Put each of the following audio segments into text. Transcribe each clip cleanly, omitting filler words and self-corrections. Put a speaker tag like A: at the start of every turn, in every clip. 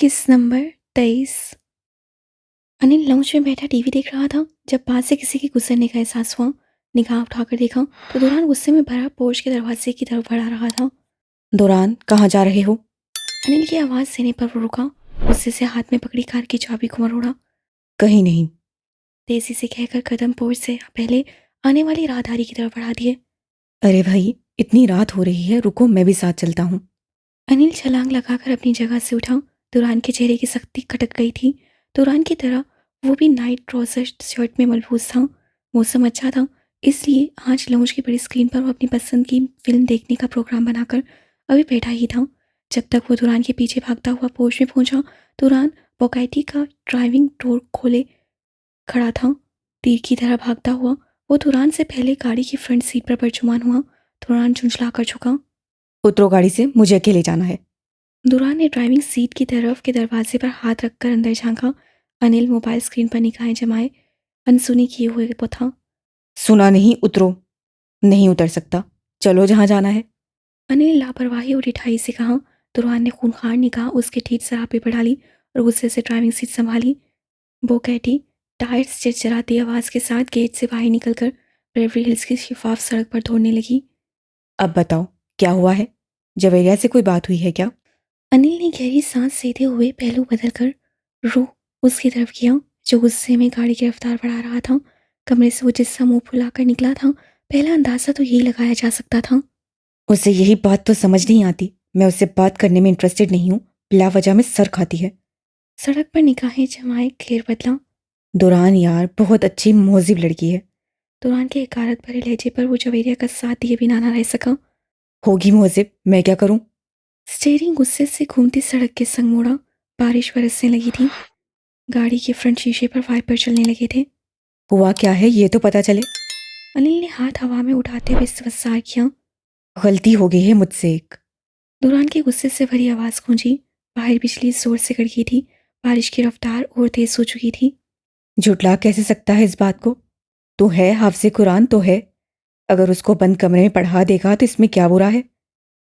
A: किस number 23। Anil lounge में बैठा टीवी देख रहा था जब पास से किसी के गुजरने का एहसास हुआ। निगाह उठाकर देखा तो दुरान गुस्से में भरा पोर्च के दरवाजे की तरफ बढ़ा रहा था।
B: दुरान, कहाँ जा रहे हो?
A: अनिल की आवाज़ देने पर वो रुका। गुस्से से हाथ में पकड़ी कार की चाबी को मरोड़ा।
B: कहीं नहीं।
A: तेजी से कहकर कदम पोर्च से पहले आने वाली राहदारी की तरफ बढ़ा दिए।
B: अरे भाई, इतनी रात हो रही है, रुको मैं भी साथ चलता हूँ।
A: अनिल छलांग लगाकर अपनी जगह से उठा। दुरान के चेहरे की सख्ती खटक गई थी। दुरान की तरह वो भी नाइट ट्राउजर शर्ट में मलबूस था। मौसम अच्छा था, इसलिए आज लॉन्च की बड़ी स्क्रीन पर वो अपनी पसंद की फिल्म देखने का प्रोग्राम बनाकर अभी बैठा ही था। जब तक वो दुरान के पीछे भागता हुआ पोर्च में पहुंचा, दुरान बोकाइटी का ड्राइविंग डोर खोले खड़ा था। तीर की तरह भागता हुआ वो दुरान से पहले गाड़ी की फ्रंट सीट पर बरजुमान हुआ। दुरान झुंझला कर झुका।
B: उतरो गाड़ी से, मुझे अकेले जाना है।
A: दुरान ने ड्राइविंग सीट की तरफ के दरवाजे पर हाथ रखकर अंदर झांका। अनिल मोबाइल स्क्रीन पर निगाहें जमाए अनसुनी किए हुए वो था।
B: सुना नहीं? उतरो। नहीं उतर सकता। चलो जहाँ जाना है।
A: अनिल ने लापरवाही और ढिठाई से कहा। दुरान ने खूंखार निगाह उसके ठीक सरापे पर डाली और गुस्से से ड्राइविंग सीट संभाली। बोकैटी टायर्स चिरचिराती आवाज़ के साथ गेट से बाहर निकलकर बेवरली हिल्स की शिफाफ सड़क पर दौड़ने लगी।
B: अब बताओ, क्या हुआ है? जवेरिया से कोई बात हुई है क्या?
A: अनिल ने गहरी सांस लेते हुए पहलू बदलकर रुख उसकी तरफ किया, जो गुस्से में गाड़ी की रफ्तार बढ़ा रहा था। कमरे से वो जिससा मुंह फुलाकर निकला था, पहला अंदाजा तो यही लगाया जा सकता था।
B: उसे यही बात तो समझ नहीं आती। मैं उससे बात करने में इंटरेस्टेड नहीं हूँ, बिला वजह में सर खाती है।
A: सड़क पर निगाहें जमाए घेर बदला।
B: दुरान यार, बहुत अच्छी मोहजिब लड़की है।
A: दुरान के हकारत भरे लहजे पर वो जवेरिया का साथ दिए बिना ना रह सका।
B: होगी मोहजिब, मैं क्या करूँ?
A: स्टेयरिंग गुस्से से घूमती सड़क के संग मोड़ा। बारिश बरसने लगी थी। गाड़ी के फ्रंट शीशे पर वाइपर चलने लगे थे।
B: हुआ क्या है ये तो पता चले।
A: अनिल ने हाथ हवा में उठाते हुए इस्तफसार किया।
B: गलती हो गई है मुझसे एक।
A: दुरान के गुस्से से भरी आवाज़ गूंजी। बाहर बिजली जोर से कड़की थी। बारिश की रफ्तार और तेज हो चुकी थी।
B: झुटला कैसे सकता है इस बात को? तो है, हाफिज़े कुरान तो है। अगर उसको बंद कमरे में पढ़ा देगा तो इसमें क्या बुरा है?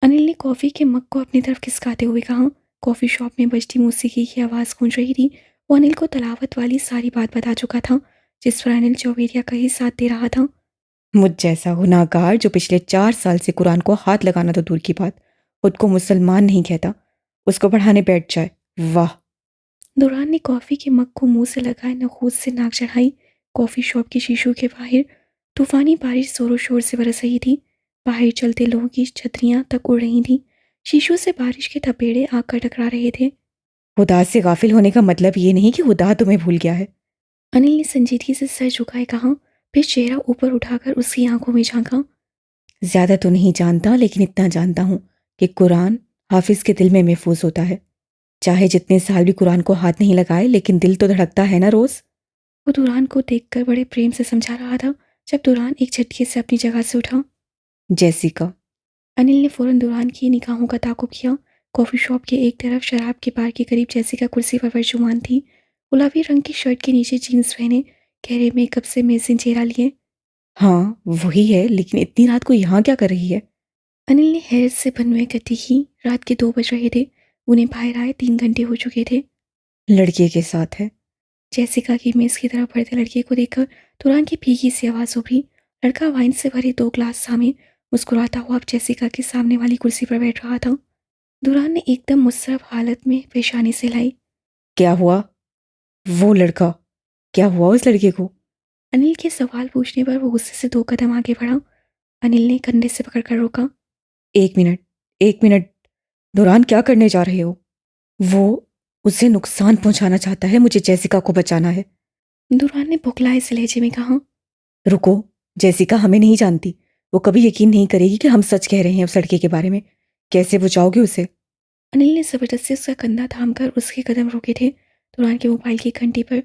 A: अनिल ने कॉफ़ी के मग को अपनी तरफ खिसकाते हुए कहा। कॉफ़ी शॉप में बजती मौसीकी की आवाज़ गूंज रही थी। वो अनिल को तलावत वाली सारी बात बता चुका था, जिस पर अनिल चौबेरिया का ही साथ दे रहा था।
B: मुझ जैसा गुनाहगार जो पिछले 4 साल से कुरान को हाथ लगाना तो दूर की बात, खुद को मुसलमान नहीं कहता, उसको पढ़ाने बैठ जाए। वाह!
A: दुरान ने कॉफ़ी के मग को मुंह से लगाए नखूस से नाक चढ़ाई। कॉफ़ी शॉप की शीशों के बाहर तूफानी बारिश जोरों शोर से बरस रही थी। बाहर चलते लोगों की छतरियां तक उड़ रही थीं। शीशों से बारिश के थपेड़े आकर टकरा रहे थे।
B: खुदा से गाफिल होने का मतलब ये नहीं कि खुदा तुम्हें भूल गया है।
A: अनिल ने संजीदगी से सर झुकाए कहा, फिर चेहरा ऊपर उठाकर उसकी आंखों में झांका।
B: ज्यादा तो नहीं जानता, लेकिन इतना जानता हूँ कि कुरान हाफिज के दिल में महफूज होता है। चाहे जितने साल भी कुरान को हाथ नहीं लगाए, लेकिन दिल तो धड़कता है ना रोज।
A: वो दुरान को देखकर बड़े प्रेम से समझा रहा था, जब दुरान एक झटके से अपनी जगह से उठा।
B: जैसिका।
A: अनिल ने फौरन दुरान की निगाहों का ताकुब किया। कॉफ़ी शॉप के एक तरफ शराब के बार के करीब जैसिका कुर्सी पर वर्जुमान थी। गुलाबी रंग की शर्ट के नीचे जीन्स पहने, गहरे मेकअप से मेजिन चेहरा लिए।
B: हाँ वही है, लेकिन इतनी रात को यहाँ क्या कर रही है?
A: अनिल ने हैरत से बनवे गति की। रात के 2 बज रहे थे। उन्हें बाहर आए 3 घंटे हो चुके थे।
B: लड़के के साथ है।
A: जैसिका की मेज की तरफ बढ़ते लड़के को देखकर दुरान की भीगी सी आवाज़ उभरी। लड़का वाइन से भरे 2 ग्लास सामने मुस्कुराता हुआ अब जैसिका के सामने वाली कुर्सी पर बैठ रहा था। दुरान ने एकदम मुस्सरफ हालत में पेशानी से लाई।
B: क्या हुआ? वो लड़का, क्या हुआ उस लड़के को?
A: अनिल के सवाल पूछने पर वो गुस्से से 2 कदम आगे बढ़ा। अनिल ने कंधे से पकड़कर रोका।
B: 1 मिनट, 1 मिनट। दुरान, क्या करने जा रहे हो? वो उसे नुकसान पहुंचाना चाहता है, मुझे जैसिका को बचाना है।
A: दुरान ने बुखलाए से लहजे में कहा।
B: रुको, जैसिका हमें नहीं जानती। वो कभी यकीन नहीं करेगी कि हम सच कह रहे हैं उस लड़के के बारे में। कैसे बचाओगे उसे?
A: अनिल ने जबरदस्ती उसका कंधा थामकर उसके कदम रोके थे। दुरान के मोबाइल की घंटी पर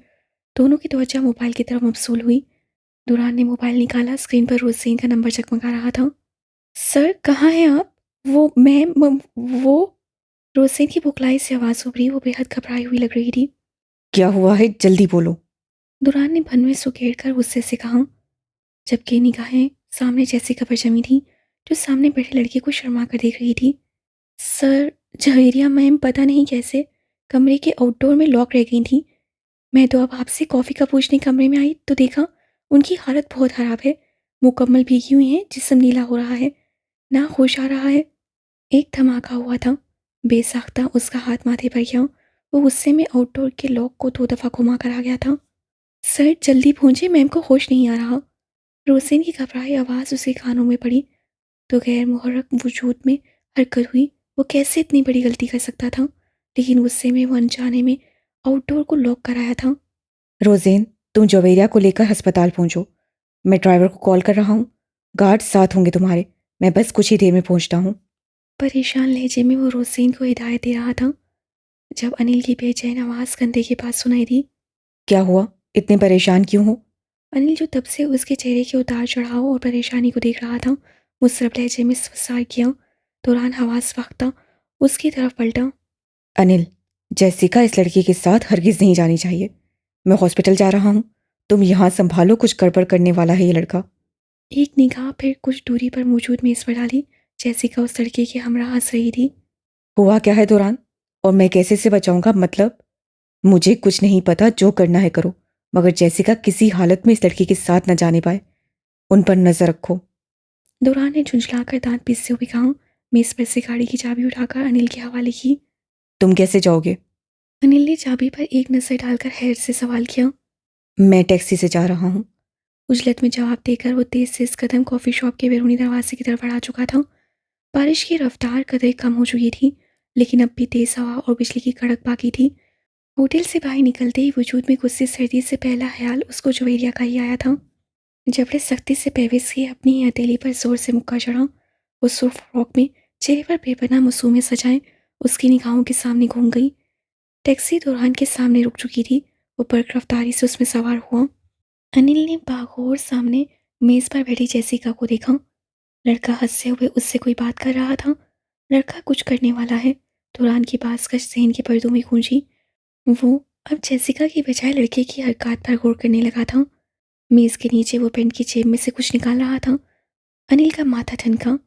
A: दोनों की तवज्जो मोबाइल की तरफ मबसूल हुई। दुरान ने मोबाइल निकाला। स्क्रीन पर रोज़ीन का नंबर चकमगा रहा था। सर, कहाँ हैं आप? वो वो रोज़ीन की बुखलाई से आवाज़ उभरी। वो बेहद घबराई हुई लग रही थी।
B: क्या हुआ है, जल्दी बोलो।
A: दुरान ने भनवे सुकेड़ कर गुस्से से कहा, जबकि निगाहें सामने जैसिका पर जमी थी, जो सामने बैठे लड़के को शर्मा कर देख रही थी। सर, जवेरिया मैम पता नहीं कैसे कमरे के आउटडोर में लॉक रह गई थी। मैं तो अब आपसे कॉफ़ी का पूछने कमरे में आई तो देखा उनकी हालत बहुत ख़राब है। मुकम्मल भीगी हुई हैं, जिस्म नीला हो रहा है, ना होश आ रहा है। एक धमाका हुआ था। बेसाख्ता उसका हाथ माथे पर गया। वो गुस्से में आउटडोर के लॉक को 2 दफ़ा घुमा कर आ गया था। सर जल्दी पहुँचे, मैम को होश नहीं आ रहा। रोसेन की घबराई आवाज़ उसके कानों में पड़ी तो गैर मुहर्रक वजूद में हरकत हुई। वो कैसे इतनी बड़ी गलती कर सकता था, लेकिन गुस्से में वो अनजाने में आउटडोर को लॉक कराया था।
B: रोजेन, तुम जवेरिया को लेकर अस्पताल पहुंचो। मैं ड्राइवर को कॉल कर रहा हूँ। गार्ड साथ होंगे तुम्हारे। मैं बस कुछ ही देर में पहुंचता हूँ।
A: परेशान लहजे में वो रोसेन को हिदायत दे रहा था जब अनिल की बेचैन आवाज़ कंधे के पास सुनाई दी।
B: क्या हुआ? इतने परेशान क्यों हो?
A: अनिल जो तब से उसके चेहरे के उतार चढ़ाव और परेशानी को देख रहा था, मुस्रफ लहजे में सवाल किया। दौरान हवास वक्ता उसकी तरफ पलटा।
B: अनिल, जेसिका इस लड़के के साथ हरगिज नहीं जानी चाहिए। मैं हॉस्पिटल जा रहा हूँ। तुम यहाँ संभालो, कुछ गड़बड़ करने वाला है ये लड़का।
A: एक निगाह फिर कुछ दूरी पर मौजूद मेज़ पर डाली। जैसिका उस लड़के के हमरा हंस रही थी।
B: हुआ क्या है दौरान? और मैं कैसे से बचाऊंगा? मतलब मुझे कुछ नहीं पता, जो करना है करो, मगर जेसिका किसी हालत में इस लड़के के साथ न जाने पाए। उन पर नजर रखो।
A: दौरान ने झुंझलाकर दांत पीसते हुए कहा। मेज़ पर से गाड़ी की चाबी उठाकर अनिल के हवाले की।
B: तुम कैसे जाओगे?
A: अनिल ने चाबी पर एक नज़र डालकर हैरत से सवाल किया।
B: मैं टैक्सी से जा रहा हूँ।
A: उजलत में जवाब देकर वो तेज से कदम कॉफ़ी शॉप के बैरूनी दरवाजे की तरफ बढ़ा चुका था। बारिश की रफ्तार कदरे कम हो चुकी थी, लेकिन अब भी तेज हवा और बिजली की कड़क बाकी थी। होटल से बाहर निकलते ही वजूद में गुस्से सर्दी से पहला ख्याल उसको जवेरिया का ही आया था। जबड़े सख्ती से पेविस की अपनी ही हथेली पर जोर से मुक्का चढ़ा। वो सुर्ख फ्रॉक में चेहरे पर बेपनाह मासूमियत सजाए उसकी निगाहों के सामने घूम गई। टैक्सी दुरान के सामने रुक चुकी थी। वो बर्क रफ्तारी से उसमें सवार हुआ। अनिल ने बागौर सामने मेज़ पर बैठी जेसिका को देखा। लड़का हंसते हुए उससे कोई बात कर रहा था। लड़का कुछ करने वाला है। दुरान की बाज़कश ज़हन के पर्दों में गूंजी। वो अब जेसिका की बजाय लड़के की हरकत पर गौर करने लगा था। मेज़ के नीचे वो पेंट की जेब में से कुछ निकाल रहा था। अनिल का माथा ठनका।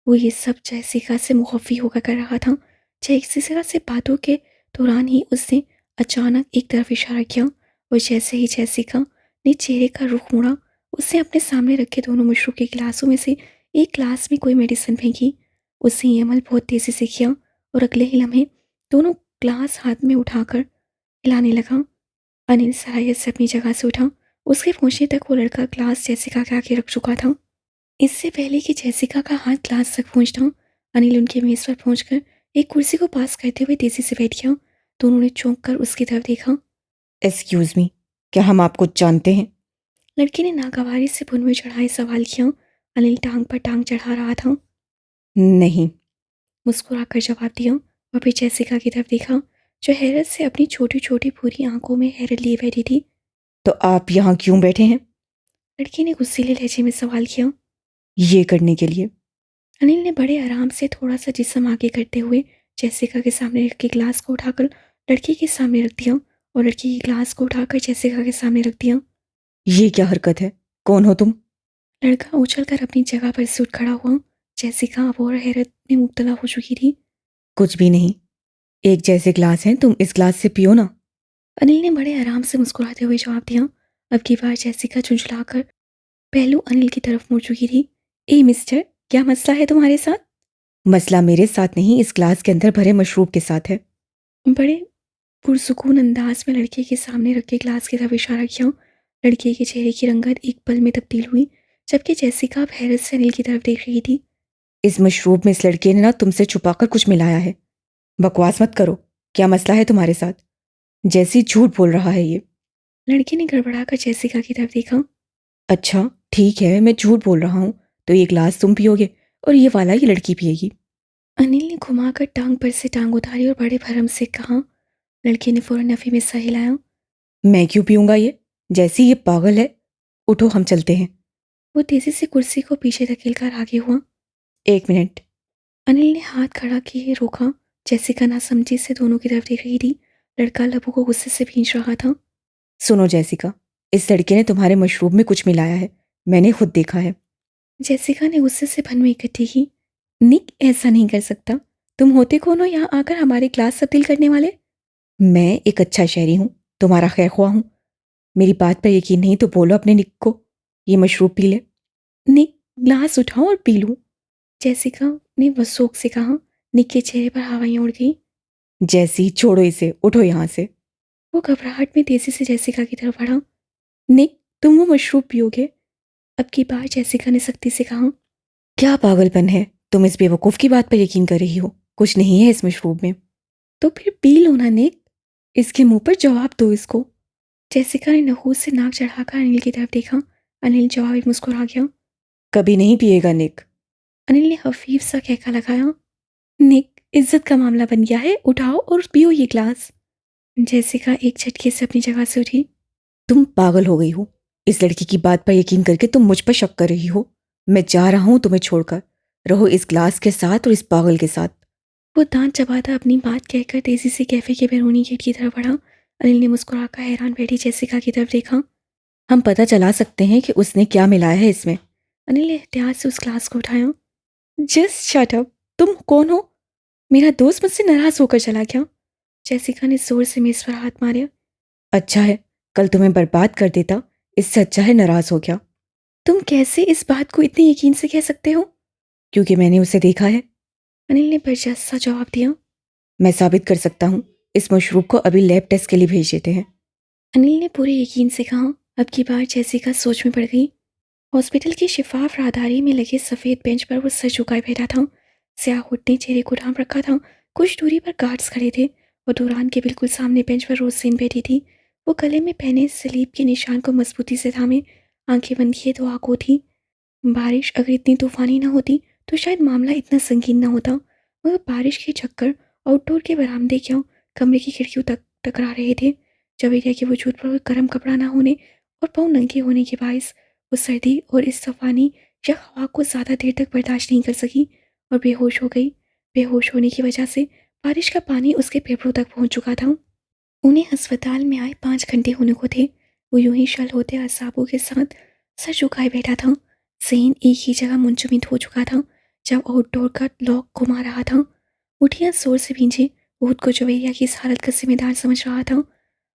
A: वो ये सब जेसिका से मुखफ़ी होकर कर रहा था। जेसिका से बातों के दौरान ही उसने अचानक एक तरफ इशारा किया और जैसे ही जेसिका ने चेहरे का रुख मोड़ा, उसने अपने सामने रखे दोनों मशरूब के गिलासों में से एक गिलास में कोई मेडिसिन फेंकी। उसने ये अमल बहुत तेज़ी से किया और अगले ही लम्हे दोनों ग्लास हाथ में उठाकर हिलाने लगा। अनिल सराहत से अपनी जगह से उठा। उसके पहुंचने तक वो लड़का ग्लास जेसिका के आगे रख चुका था। इससे पहले कि जेसिका का हाथ ग्लास तक पहुंचता, अनिल उनके मेज़ पर पहुंचकर एक कुर्सी को पास करते हुए तेजी से बैठ गया। दोनों ने चौंक कर उसकी तरफ देखा।
B: एक्सक्यूज मी, क्या हम आपको जानते हैं?
A: लड़के ने नागवारी से बुन में चढ़ाए सवाल किया। अनिल टांग पर टांग चढ़ा रहा था।
B: नहीं।
A: मुस्कुराकर जवाब दिया और फिर जेसिका की तरफ देखा, जो हैरत से अपनी छोटी छोटी पूरी आंखों में हैरत लिए बैठी थी।
B: तो आप यहाँ क्यों बैठे हैं?
A: लड़की ने गुस्सीले लहजे में सवाल किया।
B: ये करने के लिए।
A: अनिल ने बड़े आराम से थोड़ा सा जिस्म आगे करते हुए जेसिका के सामने रखे गिलास को उठाकर लड़की के सामने रख दिया और लड़की के गिलास को उठाकर जेसिका के सामने रख दिया।
B: ये क्या हरकत है? कौन हो तुम?
A: लड़का उछलकर अपनी जगह पर से उठ खड़ा हुआ। जेसिका अब और हैरत में मुब्तला हो चुकी थी।
B: कुछ भी नहीं। एक जैसे ग्लास हैं, तुम इस ग्लास से पियो ना।
A: अनिल ने बड़े आराम से मुस्कुराते हुए जवाब दिया। अब की बार जेसिका झुंझलाकर पहलू अनिल की तरफ मुड़ चुकी थी। ए मिस्टर, क्या मसला है तुम्हारे साथ?
B: मसला मेरे साथ नहीं, इस ग्लास के अंदर भरे मशरूब के साथ है।
A: बड़े पुरसुकून अंदाज में लड़के के सामने रखे ग्लास की तरफ इशारा किया। लड़के के चेहरे की रंगत एक पल में तब्दील हुई, जबकि जेसिका अब हैरत से अनिल की तरफ देख रही थी।
B: इस मशरूब में इस लड़के ने ना तुमसे छुपाकर कुछ मिलाया है। बकवास मत करो। क्या मसला है तुम्हारे साथ? जैसी झूठ बोल रहा है ये।
A: लड़के ने गड़बड़ाकर जेसिका की तरफ देखा।
B: अच्छा ठीक है, मैं झूठ बोल रहा हूँ। तो ये ग्लास तुम पियोगे और ये वाला ये लड़की पिएगी।
A: अनिल ने घुमाकर टांग पर से टांग उतारी और बड़े भरम से कहा। लड़के ने फौरन नफी में सर हिलाया।
B: मैं क्यों पीऊंगा ये? जैसी ये पागल है। उठो, हम चलते हैं।
A: वो तेजी से कुर्सी को पीछे धकेलकर आगे हुआ।
B: 1 मिनट।
A: अनिल ने हाथ खड़ा किए रोका। जेसिका नासमझी से दोनों की तरफ देख रही थी। लड़का लबों को गुस्से से भींच रहा था।
B: सुनो जेसिका, इस लड़के ने तुम्हारे मशरूब में कुछ मिलाया है। मैंने खुद देखा है।
A: जेसिका ने गुस्से से भनवें इकट्ठी की। निक, ऐसा नहीं कर सकता। तुम होते कौन हो यहाँ आकर हमारे क्लास तब्दील करने वाले?
B: मैं एक अच्छा शहरी हूँ, तुम्हारा खैरख्वाह हूँ। मेरी बात पर यकीन नहीं तो बोलो अपने निक को ये मशरूब पी ले।
A: निक ग्लास उठाओ और पी लूं। जेसिका ने वसोक से कहा। निक के चेहरे पर हवाएं उड़ गई।
B: जैसी छोड़ो इसे, उठो यहाँ से।
A: वो घबराहट में तेजी से जेसिका की तरफ बढ़ा। निक, तुम वो मशरूब पियोगे? अब की बार जेसिका ने सख्ती से कहा।
B: क्या पागलपन है, तुम इस बेवकूफ़ की बात पर यकीन कर रही हो? कुछ नहीं है इस मशरूब में।
A: तो फिर पी लो ना निक। इसके मुंह पर जवाब दो इसको। जेसिका ने नहूस से नाक चढ़ाकर अनिल की तरफ देखा। अनिल जवाब में मुस्कुरा गया।
B: कभी नहीं पिएगा निक।
A: अनिल ने हफीफ सा कहका लगाया। निक, इज्जत का मामला बन गया है, उठाओ और पियो ये ग्लास। जेसिका एक झटके से अपनी जगह से उठी।
B: तुम पागल हो गई हो। इस लड़की की बात पर यकीन करके तुम मुझ पर शक कर रही हो। मैं जा रहा हूँ तुम्हें छोड़कर। रहो इस ग्लास के साथ और इस पागल के साथ।
A: वो दांत चबाता अपनी बात कहकर तेजी से कैफे के बैरूनी गेट की तरफ बढ़ा। अनिल ने मुस्कुराकर हैरान बैठी जेसिका की तरफ देखा।
B: हम पता चला सकते हैं कि उसने क्या मिलाया है इसमें।
A: अनिल ने एहतियात से उस ग्लास को उठाया। Just shut up. तुम कौन हो? मेरा दोस्त मुझसे नाराज होकर चला गया। जेसिका ने जोर से मेज पर हाथ मारे।
B: अच्छा है, कल तुम्हें बर्बाद कर देता। इससे अच्छा है नाराज हो गया।
A: तुम कैसे इस बात को इतने यकीन से कह सकते हो?
B: क्योंकि मैंने उसे देखा है।
A: अनिल ने बर्जस्सा जवाब दिया।
B: मैं साबित कर सकता हूँ। इस मशरूब को अभी लैब टेस्ट के लिए भेज देते हैं।
A: अनिल ने पूरे यकीन से कहा। अब की बार जेसिका सोच में पड़ गई। हॉस्पिटल की शिफाफ राहदारी में लगे सफ़ेद बेंच पर वो सर झुकाए बैठा था। स्याह हुड ने चेहरे को ढांप रखा था। कुछ दूरी पर गार्ड्स खड़े थे और दुरान के बिल्कुल सामने बेंच पर रोज़ेन बैठी थी। वो गले में पहने सलीब के निशान को मजबूती से थामे आंखें बंद किए तो आगो थी। बारिश अगर इतनी तूफानी ना होती तो शायद मामला इतना संगीन ना होता, मगर बारिश के चक्कर आउटडोर के बरामदे क्यों कमरे की खिड़कियों तक टकरा रहे थे। जवेरिया के वजूद पर गर्म कपड़ा ना होने और पाँव नंगे होने के बायस वो सर्दी और इस तूफानी या हवा को ज़्यादा देर तक बर्दाश्त नहीं कर सकी और बेहोश हो गई। बेहोश होने की वजह से बारिश का पानी उसके फेफड़ों तक पहुंच चुका था। उन्हें अस्पताल में आए 5 घंटे होने को थे। वो यूं ही शल होते असाबों के साथ सर झुकाए बैठा था। जहन एक ही जगह मुंजमद हो चुका था। जब आउटडोर का लॉक घुमा रहा था, मुठियां जोर से भींचे। वो खुद को जवेरिया की इस हालत का जिम्मेदार समझ रहा था।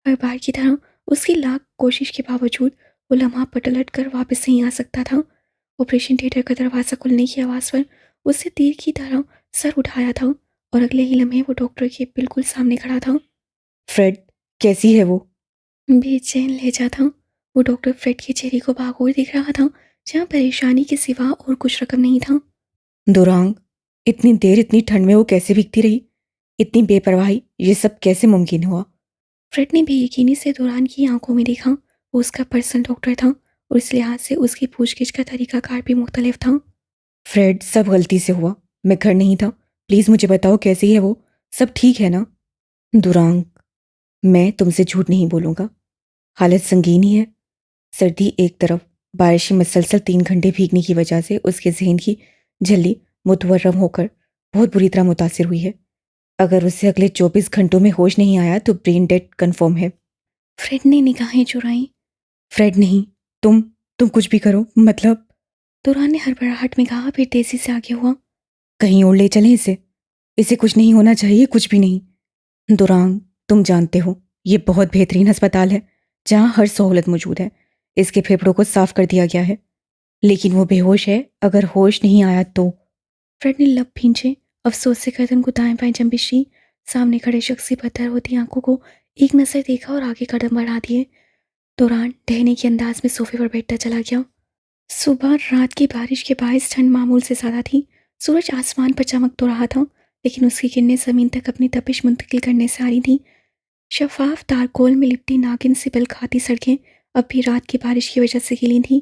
A: हर बार की तरह उसकी लाख कोशिश के बावजूद वो लम्हा पलट कर वापस नहीं आ सकता था। ऑपरेशन थिएटर का दरवाज़ा खुलने की आवाज़ पर उससे तीर की तरह सर उठाया था और अगले ही लम्हे वो डॉक्टर के बिल्कुल सामने खड़ा था।
B: फ्रेड, कैसी है वो?
A: बेचैन लहजा था। वो डॉक्टर फ्रेड के चेहरे को बागौर देख रहा था, जहाँ परेशानी के सिवा और कुछ रकम नहीं था।
B: दुरांग, इतनी देर इतनी ठंड में वो कैसे भीगती रही? इतनी बेपरवाही, ये सब कैसे मुमकिन हुआ?
A: फ्रेड ने बेयकीनी से दुरान की आंखों में देखा। वो उसका पर्सनल डॉक्टर था और इस लिहाज से उसकी पूछगिछ का तरीकाकार भी मुख्तलिफ था।
B: फ्रेड, सब गलती से हुआ। मैं घर नहीं था। प्लीज़ मुझे बताओ कैसी है वो? सब ठीक है ना? दुरांग, मैं तुमसे झूठ नहीं बोलूँगा। हालत संगीन ही है। सर्दी एक तरफ, बारिश में मुसलसल 3 घंटे भीगने की वजह से उसके जहन की झल्ली मुतवर्रम होकर बहुत बुरी तरह मुतासिर हुई है। अगर उसे अगले 24 घंटों में होश नहीं आया तो ब्रेन डेड कन्फर्म है।
A: फ्रेड ने निगाहें चुराई।
B: फ्रेड नहीं, तुम कुछ भी करो, मतलब।
A: दुरान ने हड़बड़ाहट में कहा, फिर तेजी से आगे हुआ।
B: कहीं और ले चलें इसे। इसे कुछ नहीं होना चाहिए, कुछ भी नहीं। दुरांग, तुम जानते हो ये बहुत बेहतरीन अस्पताल है जहाँ हर सहूलत मौजूद है। इसके फेफड़ों को साफ कर दिया गया है, लेकिन वो बेहोश है। अगर होश नहीं आया तो।
A: फ्रेड ने लब भींचे। अफसोस से गर्दन को दाएं बाएं जंबिशी। सामने खड़े शख्स की पत्थर होती आंखों को एक नजर देखा और आगे कदम बढ़ा दिए। दुरान डहने के अंदाज में सोफे पर बैठता चला गया। सुबह रात की बारिश के बायस ठंड मामूल से ज़्यादा थी। सूरज आसमान पर चमक तो रहा था, लेकिन उसकी किरणें ज़मीन तक अपनी तपिश मुंतकिल करने से आ रही थीं। शफाफ तारकोल में लिपटी नागिन सी बल खाती सड़कें अब भी रात की बारिश की वजह से गीली थीं।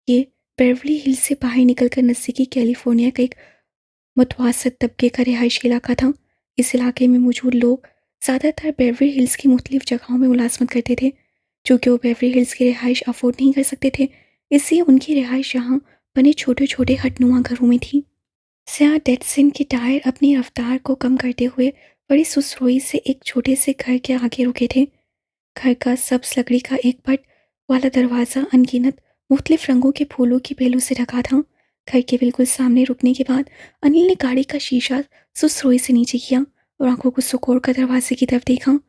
A: ये बेवरली हिल्स से बाहर निकलकर नज़दीकी कैलिफोर्निया का एक मुतवासत तबके का रिहायशी इलाका था। इस इलाके में मौजूद लोग ज़्यादातर बेवरली हिल्स की मुख्तलिफ जगहों में मुलाजमत करते थे। चूँकि वो बेवरली हिल्स की रिहाइश अफोर्ड नहीं कर सकते थे, इसलिए उनकी रिहाइश यहाँ बने छोटे छोटे हटनुमा घरों में थी। स्याह डेटसन के टायर अपनी रफ्तार को कम करते हुए बड़ी सुस्रोई से एक छोटे से घर के आगे रुके थे। घर का सब्ज लकड़ी का एक पट वाला दरवाज़ा अनगिनत मुख्तलिफ रंगों के फूलों की बेलों से ढका था। घर के बिल्कुल सामने रुकने के बाद अनिल ने गाड़ी का शीशा सुस्रोई से नीचे किया और आंखों को सुकोड़ कर दरवाजे की तरफ देखा।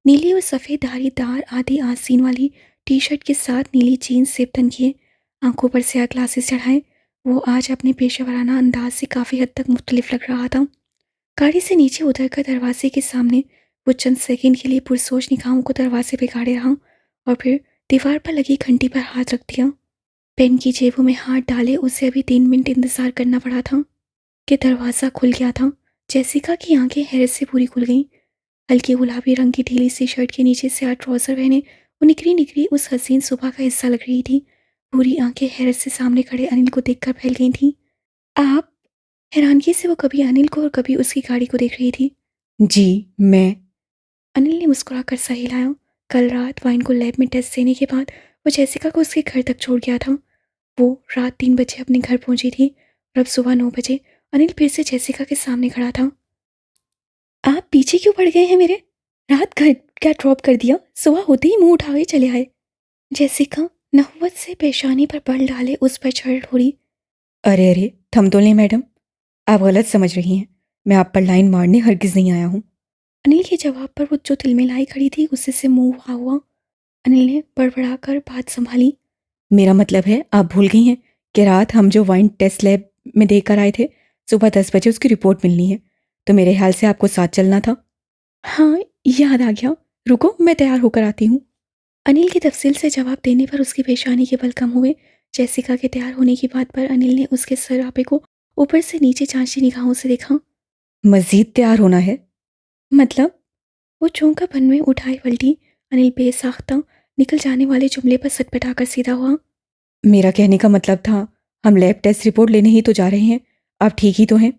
A: नीली और सफ़ेद धारीदार आधी आस्तीन वाली टी शर्ट के साथ नीली जीन्स सिप तन किए, आंखों पर स्याह ग्लासेस चढ़ाए, वो आज अपने पेशेवराना अंदाज से काफ़ी हद तक मुख्तलिफ लग रहा था। गाड़ी से नीचे उतरकर दरवाजे के सामने वो चंद सेकंड के लिए पुरसोच निगाहों को दरवाजे पे गाड़े रहा और फिर दीवार पर लगी घंटी पर हाथ रख दिया। पेन की जेबों में हाथ डाले उसे अभी 3 मिनट इंतजार करना पड़ा था कि दरवाज़ा खुल गया था। जेसिका की आंखें हैरत से पूरी खुल गईं। हल्की गुलाबी रंग की ढीली सी शर्ट के नीचे से ट्राउजर पहने वो निकरी निकरी उस हसीन सुबह का हिस्सा लग रही थी। पूरी आंखें हैरत से सामने खड़े अनिल को देखकर फैल गई थीं। आप? हैरानगी से वो कभी अनिल को और कभी उसकी गाड़ी को देख रही थी।
B: जी, मैं।
A: अनिल ने मुस्कुराकर सर हिलाया। कल रात वाइन को लैब में टेस्ट देने के बाद वो जेसिका को उसके घर तक छोड़ गया था। वो रात 3 बजे अपने घर पहुंची थी और अब सुबह 9 बजे अनिल फिर से जेसिका के सामने खड़ा था। आप पीछे क्यों पड़ गए हैं मेरे? रात घर क्या ड्रॉप कर दिया? सुबह होते ही मुंह उठा के चले आए। जेसिका नहुवत से पेशानी पर बल डाले उस पर चढ़ उड़ी।
B: अरे अरे, थम तो लें मैडम, आप गलत समझ रही हैं। मैं आप पर लाइन मारने हरगिज़ नहीं आया हूँ।
A: अनिल के जवाब पर वो जो तिलमिलाई खड़ी थी उससे से मुंह हुआ। अनिल ने बड़बड़ाकर बात संभाली।
B: मेरा मतलब है आप भूल गई हैं कि रात हम जो वाइन टेस्ट लैब में देकर आए थे, सुबह 10 बजे उसकी रिपोर्ट मिलनी है, तो मेरे ख्याल से आपको साथ चलना था।
A: हाँ, याद आ गया। रुको, मैं तैयार होकर आती हूँ। अनिल की तफसील से जवाब देने पर उसकी पेशानी के बल कम हुए। जेसिका के तैयार होने की बात पर अनिल ने उसके सरापे को ऊपर से नीचे जांची निगाहों से देखा।
B: मज़ीद तैयार होना है?
A: मतलब? वो चौंका पन में उठाई पलटी। अनिल बेसाख्ता निकल जाने वाले जुमले पर सटपटाकर सीधा हुआ।
B: मेरा कहने का मतलब था, हम लैब टेस्ट रिपोर्ट लेने ही तो जा रहे हैं। आप ठीक ही तो हैं?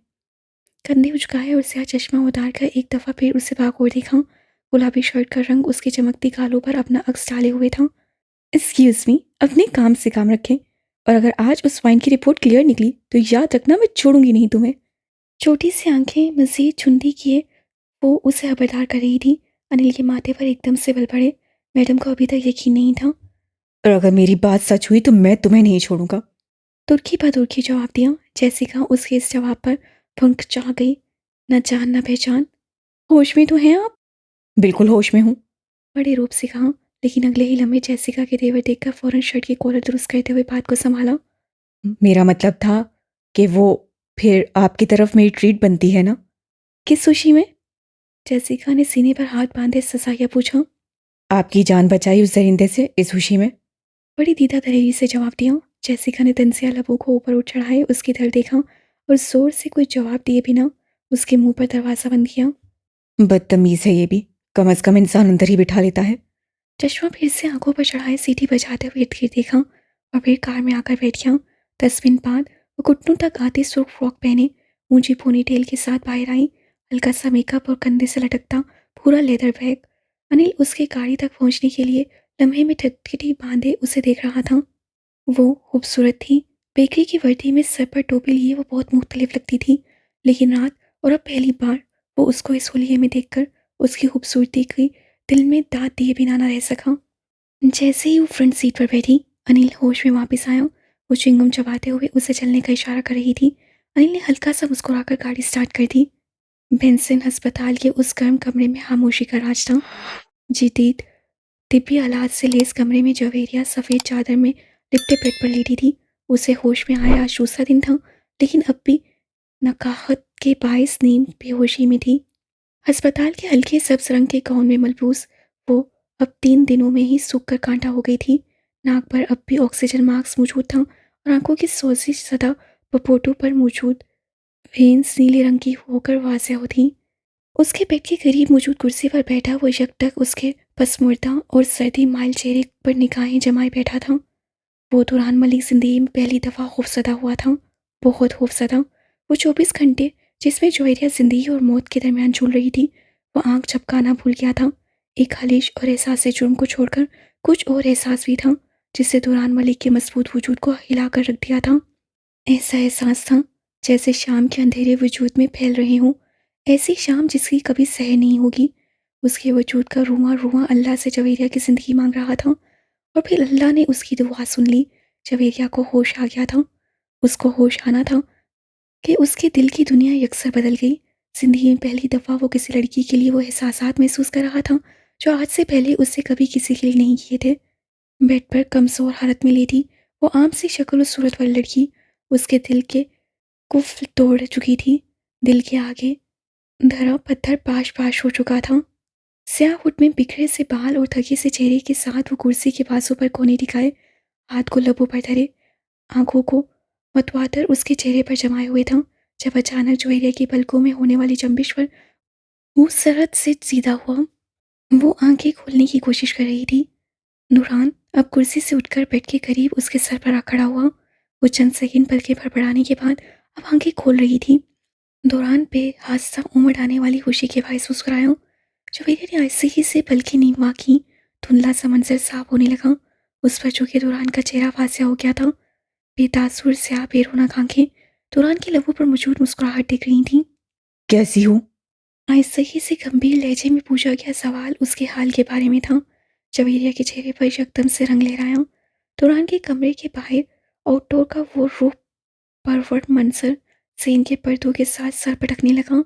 A: कंधे उचकाए और स्याह चश्मा उतार कर एक दफ़ा फिर उसे भागोर देखा। गुलाबी शर्ट का रंग उसकी चमकती गालों पर अपना अक्स डाले हुए था। एक्सक्यूज़ मी, अपने काम से काम रखें। और अगर आज उस वाइन की रिपोर्ट क्लियर निकली तो याद रखना मैं छोड़ूंगी नहीं तुम्हें। छोटी सी आंखें मजीद चुंदी किए वो उसे खबरदार कर रही थी। अनिल के माथे पर एकदम से बल पड़े। मैडम को अभी तक यकीन नहीं था।
B: और अगर मेरी बात सच हुई तो मैं तुम्हें नहीं छोड़ूंगा।
A: तुर्की पर तुर्की जवाब दिया। जेसिका उसके इस जवाब पर भुंक चाह गई। न जान न पहचान। होश में तो हैं आप?
B: बिल्कुल होश में हूँ।
A: बड़े रूप से कहा, लेकिन अगले ही लम्हे जेसिका के तेवर देखकर फौरन शर्ट की कॉलर दुरुस्त करते हुए बात को संभाला।
B: मेरा मतलब था कि वो फिर आपकी तरफ मेरी ट्रीट बनती है ना?
A: किस खुशी में? जेसिका ने सीने पर हाथ बांधे ससाया पूछा।
B: आपकी जान बचाई उस दरिंदे से, इस खुशी में।
A: बड़ी दीदा दलेरी से जवाब दिया। जेसिका ने तनसिया लबों को ऊपर उठ चढ़ाए उसकी तरफ देखा और जोर से कोई जवाब दिए बिना उसके मुंह पर दरवाज़ा बंद किया।
B: बदतमीज़ है ये भी, कम अज़ कम इंसान अंदर ही बिठा लेता है।
A: चश्मा फिर से आंखों पर चढ़ाए सीटी बजाते हुए इर्द गिर्द देखा और फिर कार में आकर बैठ गया। 10 मिनट बाद वो घुटनों तक आते सुर्ख फ्रॉक पहने ऊंची पोनी टेल के साथ बाहर आई। हल्का सा मेकअप और कंधे से लटकता पूरा लेदर बैग। अनिल उसके गाड़ी तक पहुंचने के लिए लम्हे में ठिठकी बांधे उसे देख रहा था। वो खूबसूरत थी। बेकरी की वर्दी में सर पर टोपी लिए वो बहुत मुख्तलिफ लगती थी, लेकिन रात और अब पहली बार वो उसको इस होलिये में देखकर उसकी खूबसूरती की दिल में दाद दिए बिना ना रह सका। जैसे ही वो फ्रंट सीट पर बैठी अनिल होश में वापस आया। वो चिंगम चबाते हुए उसे चलने का इशारा कर रही थी। अनिल ने हल्का सा मुस्कुराकर गाड़ी स्टार्ट कर दी। बेंसन अस्पताल के उस गर्म कमरे में खामोशी का राज था। जदीद तिब्बी आलात से लेस कमरे में जवेरिया सफ़ेद चादर में लिपटे पेट पर लेटी थी। उसे होश में आया आज दूसरा दिन था, लेकिन अब भी नकाहत के बायस नींद बेहोशी में थी। अस्पताल के हल्के सब्ज रंग के गाउन में मलबूस वो अब 3 दिनों में ही सूख कर कांटा हो गई थी। नाक पर अब भी ऑक्सीजन मास्क मौजूद था और आंखों की सोजिश सदा पपोटों पर मौजूद वेन्स नीले रंग की होकर वाज़ेह होती। उसके बेड के करीब मौजूद कुर्सी पर बैठा वो यकटक उसके पसमुर्दा और सर्दी माइल चेहरे पर निगाहें जमाए बैठा था। वो तुरान मलिक जिंदगी में पहली दफ़ा खौफसदा हुआ था, बहुत खौफसदा। वो 24 घंटे जिसमें जोहरिया जिंदगी और मौत के दरमियान झूल रही थी, वो आंख झपकाना भूल गया था। एक खालिश और एहसास जुर्म को छोड़कर कुछ और एहसास भी था जिससे तुरान मलिक के मजबूत वजूद को हिला कर रख दिया था। ऐसा एहसास था जैसे शाम के अंधेरे वजूद में फैल रहे हों, ऐसी शाम जिसकी कभी सह नहीं होगी। उसके वजूद का रुआं रुआं अल्लाह से जवेरिया की ज़िंदगी मांग रहा था और फिर अल्लाह ने उसकी दुआ सुन ली। जवेरिया को होश आ गया था। उसको होश आना था कि उसके दिल की दुनिया यकसर बदल गई। ज़िंदगी में पहली दफ़ा वो किसी लड़की के लिए वो एहसासात महसूस कर रहा था जो आज से पहले उससे कभी किसी के लिए नहीं किए थे। बेड पर कमज़ोर हालत में लेटी वो आम सी शक्ल और सूरत वाली लड़की उसके दिल के कुफ्ल तोड़ चुकी थी। दिल के आगे धरा पत्थर पाश पाश हो चुका था। स्याह हुड में बिखरे से बाल और थके से चेहरे के साथ वो कुर्सी के बाजू पर कोने टिकाए, हाथ को लबों पर धरे, आंखों को मतवातर उसके चेहरे पर जमाए हुए था। जब अचानक जोहरिया की पलकों में होने वाली जंबिश पर वो सरहद से सीधा हुआ। वो आंखें खोलने की कोशिश कर रही थी। नूरान अब कुर्सी से उठकर बेड के करीब उसके सर पर आ खड़ा हुआ। वो चंद सेकंड पलकें फड़फड़ाने के बाद अब आंखें खोल रही थी। दौरान पे हादसा उमड़ आने वाली खुशी के बायस मुस्कुराया। जवेरिया ने आहिस्ते से पलकें नींवा की। धुंधला सा मंजर साफ होने लगा। उस पर चूंकि दौरान का चेहरा वासिया हो गया था। बेतासुर स्याह बेरोनक आंखें दौरान के लबों पर मौजूद मुस्कुराहट दिख रही थी।
B: कैसी हो?
A: आहिस्ते से गंभीर लहजे में पूछा गया सवाल उसके हाल के बारे में था। जवेरिया के चेहरे पर एकदम से रंग लहराया। दौरान के कमरे के बाहर आउटडोर का वो रूप परवट मंजर सेन के पर्दों के साथ सर पटकने लगा।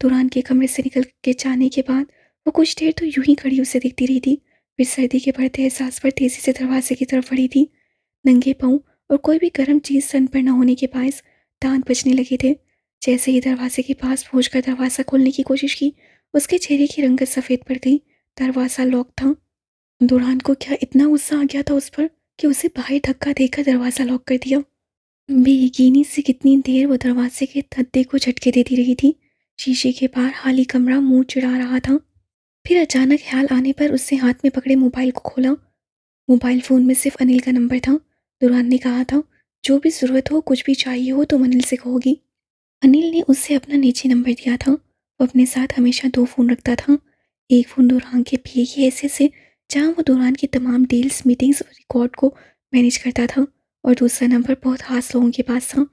A: दौरान के कमरे से निकल के जाने के बाद वो कुछ देर तो यूं ही खड़ी उसे देखती रही थी। फिर सर्दी के बढ़ते एहसास पर तेजी से दरवाजे की तरफ बढ़ी थी। नंगे पांव और कोई भी गर्म चीज सन पर न होने के बायस दांत बजने लगे थे। जैसे ही दरवाजे के पास पहुंचकर दरवाज़ा खोलने की कोशिश की, उसके चेहरे की रंगत सफ़ेद पड़ गई। दरवाज़ा लॉक था। दुल्हन को क्या इतना गुस्सा आ गया था उस पर कि उसे बाहर धक्का देकर दरवाज़ा लॉक कर दिया। बेयकीनी से कितनी देर वो दरवाजे के धद्दे को झटके देती रही थी। शीशे के बाहर खाली कमरा मुंह चिढ़ा रहा था। फिर अचानक ख्याल आने पर उसने हाथ में पकड़े मोबाइल को खोला। मोबाइल फ़ोन में सिर्फ अनिल का नंबर था। दुल्हन ने कहा था, जो भी ज़रूरत हो, कुछ भी चाहिए हो तो अनिल से कहोगी। अनिल ने उससे अपना निजी नंबर दिया था। वो अपने साथ हमेशा 2 फ़ोन रखता था। एक फ़ोन दुरान के पिए के हिस्से से, जहाँ वो दुरान की तमाम डील्स, मीटिंग्स और रिकॉर्ड को मैनेज करता था, और दूसरा नंबर बहुत ख़ास लोगों के पास था,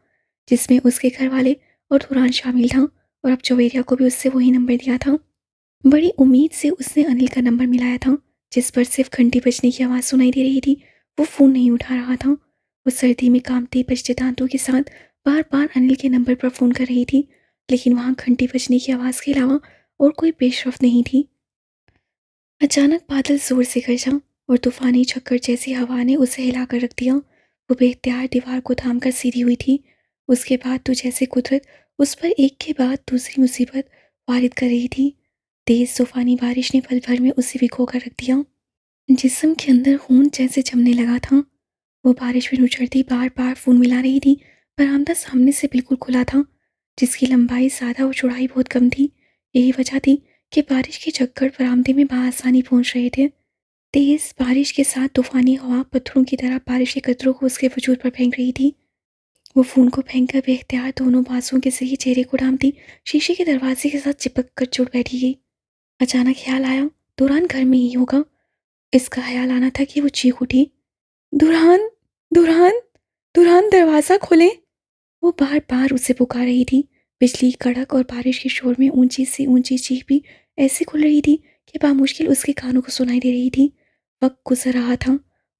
A: जिसमें उसके घर वाले और दुरान शामिल था। और अब जवेरिया को भी उससे वही नंबर दिया था। बड़ी उम्मीद से उसने अनिल का नंबर मिलाया था, जिस पर सिर्फ घंटी बजने की आवाज़ सुनाई दे रही थी। वो फ़ोन नहीं उठा रहा था। वो सर्दी में कांपते बजते दांतों के साथ बार बार अनिल के नंबर पर फ़ोन कर रही थी, लेकिन वहाँ घंटी बजने की आवाज़ के अलावा और कोई पेशरफ नहीं थी। अचानक बादल जोर से गरजा और तूफानी झक्कड़ जैसी हवा ने उसे हिलाकर रख दिया। वो बेख्तियार दीवार को थाम कर सीधी हुई थी। उसके बाद तो जैसे कुदरत उस पर एक के बाद दूसरी मुसीबत वारिद कर रही थी। तेज तूफानी बारिश ने पल भर में उसे भिगो कर रख दिया। जिस्म के अंदर खून जैसे जमने लगा था। वो बारिश में उछड़ती बार बार फ़ोन मिला रही थी। बरामदा सामने से बिल्कुल खुला था, जिसकी लंबाई ज़्यादा और चौड़ाई बहुत कम थी। यही वजह थी कि बारिश के झक्कड़ बरामदे में बआसानी पहुंच रहे थे। तेज़ बारिश के साथ तूफानी हवा पत्थरों की तरह बारिश के कतरों को उसके वजूद पर फेंक रही थी। वो फ़ोन को फेंक कर बेख्तियार दोनों बाजुओं के सही चेहरे को ढांपती शीशे के दरवाजे के साथ चिपक कर जुड़ बैठी गई। अचानक ख्याल आया, दुरान घर में ही होगा। इसका ख्याल आना था कि वो चीख उठी, दुरान, दुरान, दुरान, दरवाज़ा खोलें। वो बार बार उसे पुकार रही थी। बिजली कड़क और बारिश के शोर में ऊंची से ऊंची चीख भी ऐसे खुल रही थी कि बामुश्किल उसके कानों को सुनाई दे रही थी। वक्त गुजर रहा था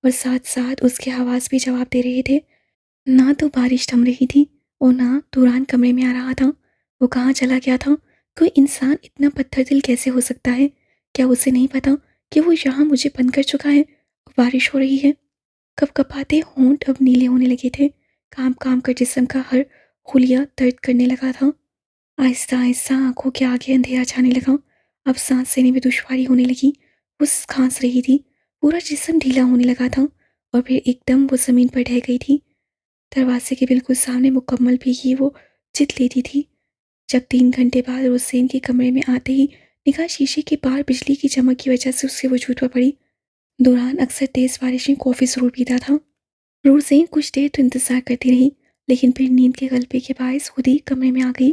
A: और साथ साथ उसके आवाज़ भी जवाब दे रहे थे। ना तो बारिश थम रही थी और ना दुरान कमरे में आ रहा था। वो कहाँ चला गया था? कोई इंसान इतना पत्थर दिल कैसे हो सकता है? क्या उसे नहीं पता कि वो यहाँ मुझे बंद कर चुका है और बारिश हो रही है? कपकपाते होंठ अब नीले होने लगे थे। काम काम कर जिस्म का हर खुलिया दर्द करने लगा था। आहिस्ता आहिस्ता आंखों के आगे अंधेरा छाने लगा। अब सांस लेने में दुश्वारी होने लगी। वो खांस रही थी। पूरा जिस्म ढीला होने लगा था और फिर एकदम वो ज़मीन पर ढह गई थी। दरवाजे के बिल्कुल सामने मुकम्मल भीगी वो चित लेती थी। जब 3 घंटे बाद रोज़ेन के कमरे में आते ही निगाह शीशे के पार बिजली की चमक की वजह से उसके वजूद पर पड़ी। दौरान अक्सर तेज़ बारिश में कॉफ़ी ज़रूर पीता था। रोज़ेन कुछ देर तो इंतज़ार करती रही, लेकिन फिर नींद के गलबे के बायस खुद ही कमरे में आ गई।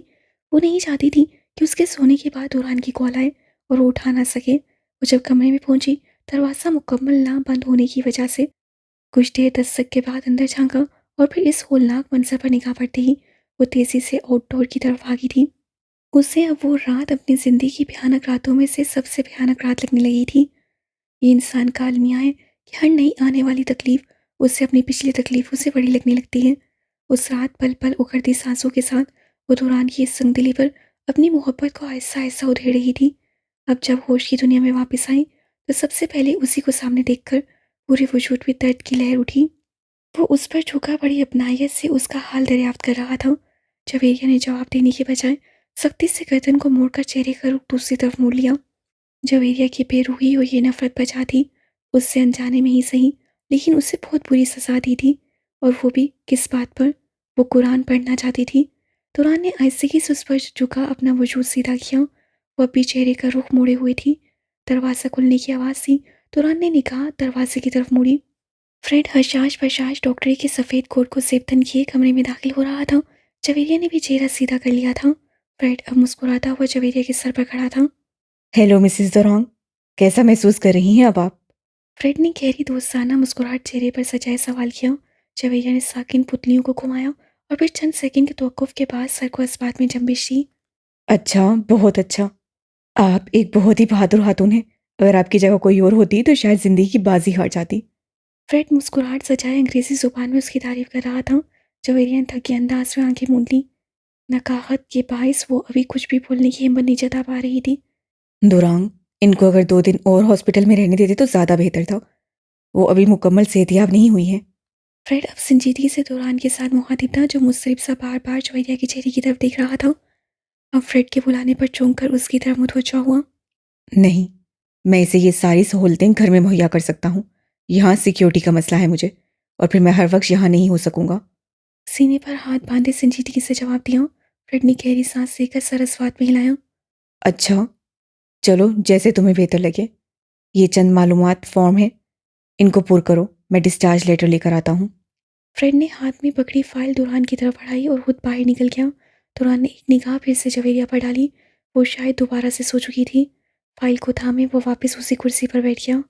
A: वो नहीं चाहती थी कि उसके सोने के बाद दौरान की कॉल आए और वो उठा ना सके। वो जब कमरे में पहुंची, दरवाज़ा मुकम्मल ना बंद होने की वजह से कुछ देर दस्तक के बाद अंदर झांका और फिर इस होलनाक मंजर पर निगाह पड़ते ही वो तेज़ी से आउटडोर की तरफ भागी थी। उसे अब वो रात अपनी ज़िंदगी की भयानक रातों में से सबसे भयानक रात लगने लगी थी। ये इंसान का अलमिया है कि हर नई आने वाली तकलीफ उससे अपनी पिछली तकलीफों से बड़ी लगने लगती है। उस रात पल पल उखड़ती सांसों के साथ वो दौरान की इस संगदिली पर अपनी मोहब्बत को आहिस्ता आहिस्ता उधेड़ रही थी। अब जब होश की दुनिया में वापस आई तो सबसे पहले उसी को सामने देखकर पूरे वजूद में दर्द की लहर उठी। वो उस पर झुका, बड़ी अपनायत से उसका हाल दरियाफ्त कर रहा था। जवेरिया ने जवाब देने के बजाय सख्ती से गर्दन को मोड़कर चेहरे का रुख दूसरी तरफ मोड़ लिया। जवेरिया की बेरूही और ये नफरत बचा थी, उससे अनजाने में ही सही, लेकिन उसे बहुत बुरी सजा दी थी। और वो भी किस बात पर? वो कुरान पढ़ना चाहती थी। तुरान ने आहिस्तगी से उस पर झुका अपना वजूद सीधा किया। वो अभी चेहरे का रुख मोड़े हुए थी। दरवाज़ा खुलने की आवाज़ थी। तुरान ने निगाह दरवाजे की तरफ मुड़ी। फ्रेड हशाश बशाश डॉक्टरी के सफ़ेद कोट को सेबतन किए कमरे में दाखिल हो रहा था। जवेरिया ने भी चेहरा सीधा कर लिया था। फ्रेड अब मुस्कुराता हुआ जवेरिया के सर पर खड़ा था।
B: हेलो मिसेस दुरांग, कैसा महसूस कर रही हैं अब आप?
A: फ्रेड ने गहरी दोस्ताना मुस्कुराहट चेहरे पर सजाए सवाल किया। जवेरिया ने साकिन पुतलियों को घुमाया और फिर चंद सेकंड के तवक्कुफ के बाद सर को इस्बात में जंबिश दी।
B: अच्छा, बहुत अच्छा। आप एक बहुत ही बहादुर खातून हैं। अगर आपकी जगह कोई और होती तो शायद ज़िंदगी की बाजी हार जाती।
A: फ्रेड मुस्कुराहट सजाए अंग्रेजी जुबान में उसकी तारीफ कर रहा था। जवेरिया ने थकी अंदाज में आंखें मूंद ली। नकाहत के बायस वो अभी कुछ भी बोलने की हिम्मत नहीं जता पा रही थी।
B: दुरांग, इनको अगर 2 दिन और हॉस्पिटल में रहने देते तो ज़्यादा बेहतर था। वो अभी मुकम्मल सेहतियाब नहीं हुई हैं।
A: फ्रेड अब संजीदगी से दुरान के साथ मुखातिब था, जो मुस्तरिब सा बार बार जवेरिया के चेहरे की तरफ देख रहा था। अब फ्रेड के बुलाने पर चौंक कर उसकी तरफ मुतवज्जा हुआ।
B: नहीं, मैं इसे ये सारी सहूलतें घर में मुहैया कर सकता हूँ। यहाँ सिक्योरिटी का मसला है मुझे, और फिर मैं हर वक्त यहाँ नहीं हो सकूँगा।
A: सीने पर हाथ बांधे संजीदगी से जवाब दिया। फ्रेड ने गहरी सांस लेकर सरस्वात में हिलाया।
B: अच्छा, चलो जैसे तुम्हें बेहतर लगे। ये चंद मालूमात फॉर्म है, इनको पुर करो। मैं डिस्चार्ज लेटर लेकर आता हूँ।
A: फ्रेड ने हाथ में पकड़ी फाइल दुरान की तरफ बढ़ाई और खुद बाहर निकल गया। दुरान ने एक निगाह फिर से जवेरिया पर डाली। वो शायद दोबारा से सो चुकी थी। फाइल को थामे वो वापस उसी कुर्सी पर बैठ गया।